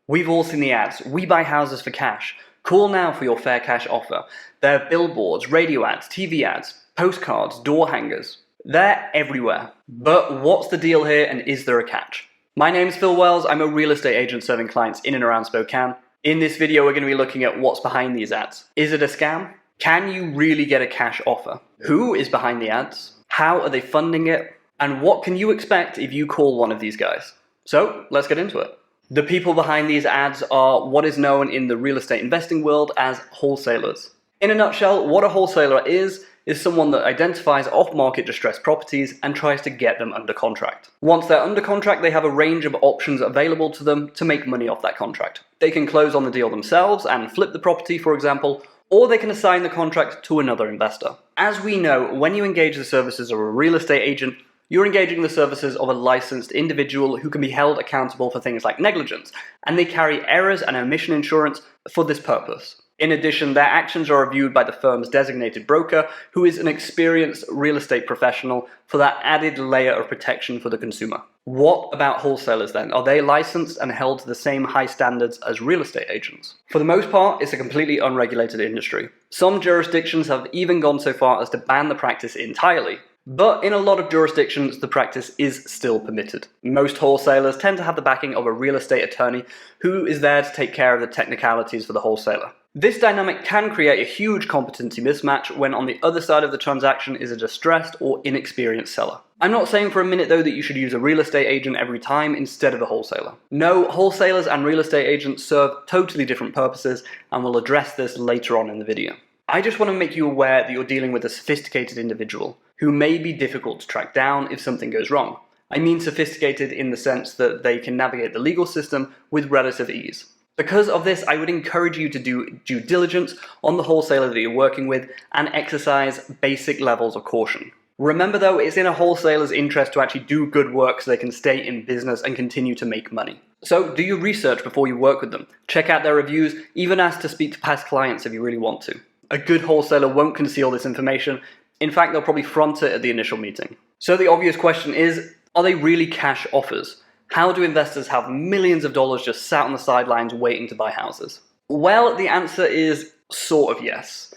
We've all seen the ads. We buy houses for cash. Call now for your fair cash offer. There are billboards, radio ads, TV ads, postcards, door hangers. They're everywhere. But what's the deal here, and is there a catch? My name's Phil Wells. I'm a real estate agent serving clients in and around Spokane. In this video, we're going to be looking at what's behind these ads. Is it a scam? Can you really get a cash offer? Who is behind the ads? How are they funding it? And what can you expect if you call one of these guys? So let's get into it. The people behind these ads are what is known in the real estate investing world as wholesalers. In a nutshell, what a wholesaler is someone that identifies off-market distressed properties and tries to get them under contract. Once they're under contract, they have a range of options available to them to make money off that contract. They can close on the deal themselves and flip the property, for example, or they can assign the contract to another investor. As we know, when you engage the services of a real estate agent, you're engaging the services of a licensed individual who can be held accountable for things like negligence, and they carry errors and omission insurance for this purpose. In addition, their actions are reviewed by the firm's designated broker, who is an experienced real estate professional, for that added layer of protection for the consumer. What about wholesalers then? Are they licensed and held to the same high standards as real estate agents? For the most part, it's a completely unregulated industry. Some jurisdictions have even gone so far as to ban the practice entirely. But in a lot of jurisdictions, the practice is still permitted. Most wholesalers tend to have the backing of a real estate attorney who is there to take care of the technicalities for the wholesaler. This dynamic can create a huge competency mismatch when on the other side of the transaction is a distressed or inexperienced seller. I'm not saying for a minute though that you should use a real estate agent every time instead of a wholesaler. No, wholesalers and real estate agents serve totally different purposes, and we'll address this later on in the video. I just want to make you aware that you're dealing with a sophisticated individual who may be difficult to track down if something goes wrong. I mean sophisticated in the sense that they can navigate the legal system with relative ease. Because of this, I would encourage you to do due diligence on the wholesaler that you're working with and exercise basic levels of caution. Remember though, it's in a wholesaler's interest to actually do good work so they can stay in business and continue to make money. So do your research before you work with them. Check out their reviews, even ask to speak to past clients if you really want to. A good wholesaler won't conceal this information. In fact, they'll probably front it at the initial meeting. So the obvious question is, are they really cash offers? How do investors have millions of dollars just sat on the sidelines waiting to buy houses? Well, the answer is sort of yes.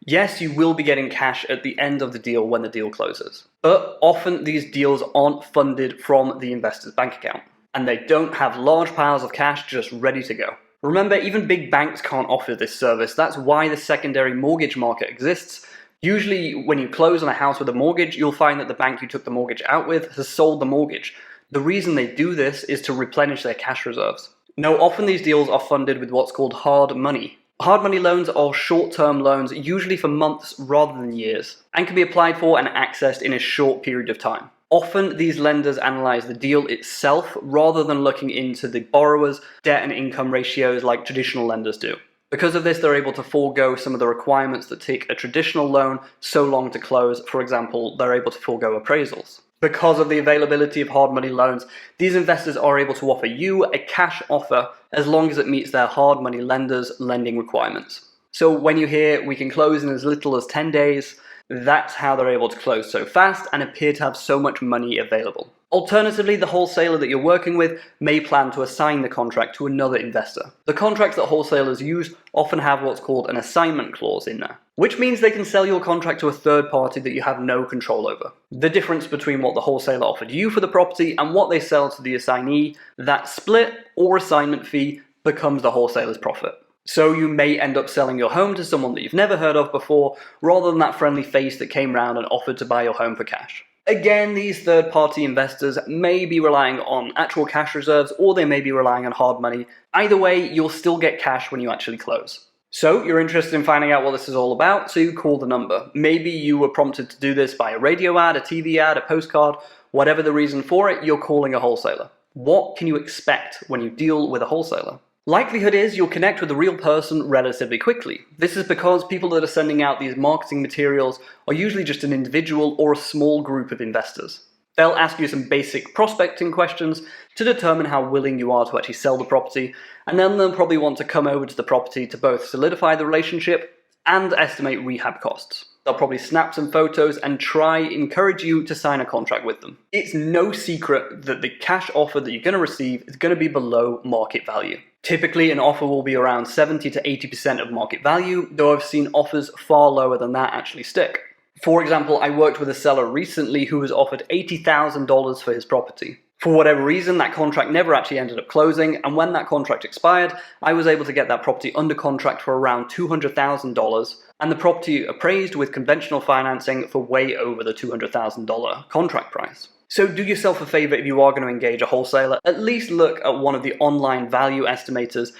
Yes, you will be getting cash at the end of the deal when the deal closes. But often these deals aren't funded from the investor's bank account, and they don't have large piles of cash just ready to go. Remember, even big banks can't offer this service. That's why the secondary mortgage market exists. Usually when you close on a house with a mortgage, you'll find that the bank you took the mortgage out with has sold the mortgage. The reason they do this is to replenish their cash reserves. Now, often these deals are funded with what's called hard money. Hard money loans are short-term loans, usually for months rather than years, and can be applied for and accessed in a short period of time. Often these lenders analyze the deal itself rather than looking into the borrower's debt and income ratios like traditional lenders do. Because of this, they're able to forego some of the requirements that take a traditional loan so long to close. For example, they're able to forego appraisals. Because of the availability of hard money loans, these investors are able to offer you a cash offer as long as it meets their hard money lenders' lending requirements. So when you hear we can close in as little as 10 days, that's how they're able to close so fast and appear to have so much money available. Alternatively, the wholesaler that you're working with may plan to assign the contract to another investor. The contracts that wholesalers use often have what's called an assignment clause in there, which means they can sell your contract to a third party that you have no control over. The difference between what the wholesaler offered you for the property and what they sell to the assignee, that split or assignment fee becomes the wholesaler's profit. So you may end up selling your home to someone that you've never heard of before, rather than that friendly face that came round and offered to buy your home for cash. Again, these third-party investors may be relying on actual cash reserves, or they may be relying on hard money. Either way, you'll still get cash when you actually close. So you're interested in finding out what this is all about, so you call the number. Maybe you were prompted to do this by a radio ad, a TV ad, a postcard, whatever the reason for it, you're calling a wholesaler. What can you expect when you deal with a wholesaler? Likelihood is you'll connect with a real person relatively quickly. This is because people that are sending out these marketing materials are usually just an individual or a small group of investors. They'll ask you some basic prospecting questions to determine how willing you are to actually sell the property, and then they'll probably want to come over to the property to both solidify the relationship and estimate rehab costs. They'll probably snap some photos and encourage you to sign a contract with them. It's no secret that the cash offer that you're going to receive is going to be below market value. Typically, an offer will be around 70 to 80% of market value, though I've seen offers far lower than that actually stick. For example, I worked with a seller recently who was offered $80,000 for his property. For whatever reason, that contract never actually ended up closing, and when that contract expired, I was able to get that property under contract for around $200,000, and the property appraised with conventional financing for way over the $200,000 contract price. So do yourself a favor if you are going to engage a wholesaler, at least look at one of the online value estimators.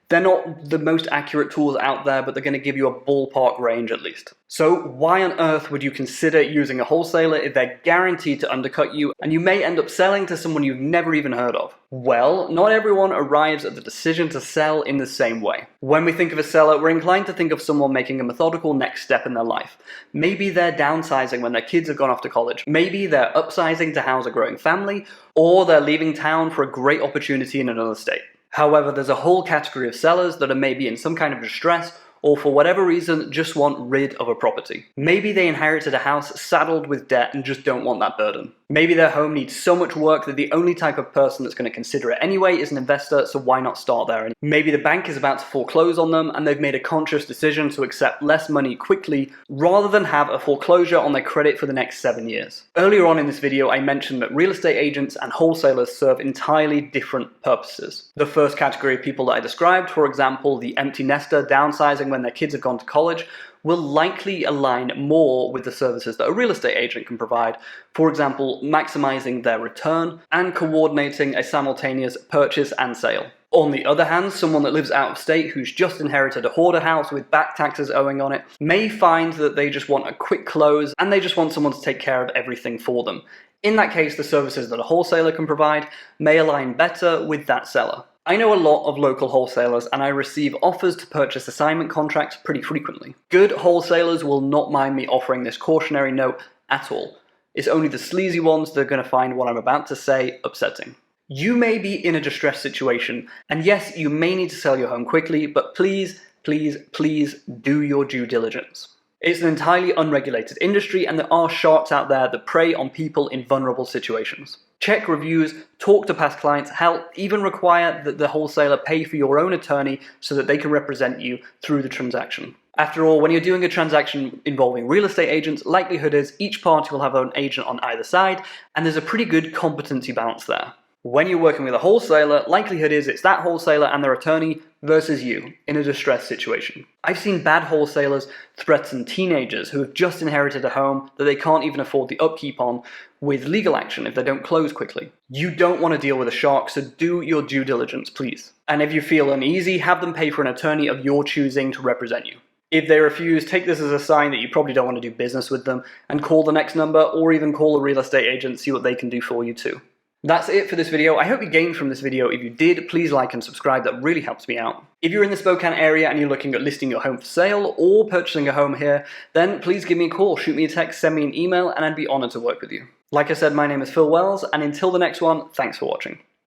They're not the most accurate tools out there, but they're going to give you a ballpark range at least. So why on earth would you consider using a wholesaler if they're guaranteed to undercut you and you may end up selling to someone you've never even heard of? Well, not everyone arrives at the decision to sell in the same way. When we think of a seller, we're inclined to think of someone making a methodical next step in their life. Maybe they're downsizing when their kids have gone off to college. Maybe they're upsizing to house a growing family, or they're leaving town for a great opportunity in another state. However, there's a whole category of sellers that are maybe in some kind of distress or for whatever reason just want rid of a property. Maybe they inherited a house saddled with debt and just don't want that burden. Maybe their home needs so much work that the only type of person that's going to consider it anyway is an investor, so why not start there? And maybe the bank is about to foreclose on them and they've made a conscious decision to accept less money quickly rather than have a foreclosure on their credit for the next 7 years. Earlier on in this video, I mentioned that real estate agents and wholesalers serve entirely different purposes. The first category of people that I described, for example, the empty nester downsizing when their kids have gone to college, will likely align more with the services that a real estate agent can provide, for example, maximizing their return and coordinating a simultaneous purchase and sale. On the other hand, someone that lives out of state who's just inherited a hoarder house with back taxes owing on it may find that they just want a quick close and they just want someone to take care of everything for them. In that case, the services that a wholesaler can provide may align better with that seller. I know a lot of local wholesalers and I receive offers to purchase assignment contracts pretty frequently. Good wholesalers will not mind me offering this cautionary note at all. It's only the sleazy ones that are going to find what I'm about to say upsetting. You may be in a distressed situation, and yes, you may need to sell your home quickly, but please, please, please do your due diligence. It's an entirely unregulated industry and there are sharks out there that prey on people in vulnerable situations. Check reviews, talk to past clients, hell, even require that the wholesaler pay for your own attorney so that they can represent you through the transaction. After all, when you're doing a transaction involving real estate agents, likelihood is each party will have an agent on either side, and there's a pretty good competency balance there. When you're working with a wholesaler, likelihood is it's that wholesaler and their attorney versus you in a distressed situation. I've seen bad wholesalers threaten teenagers who have just inherited a home that they can't even afford the upkeep on with legal action if they don't close quickly. You don't want to deal with a shark, so do your due diligence, please. And if you feel uneasy, have them pay for an attorney of your choosing to represent you. If they refuse, take this as a sign that you probably don't want to do business with them and call the next number or even call a real estate agent, see what they can do for you too. That's it for this video. I hope you gained from this video. If you did, please like and subscribe. That really helps me out. If you're in the Spokane area and you're looking at listing your home for sale or purchasing a home here, then please give me a call, shoot me a text, send me an email, and I'd be honored to work with you. Like I said, my name is Phil Wells, and until the next one, thanks for watching.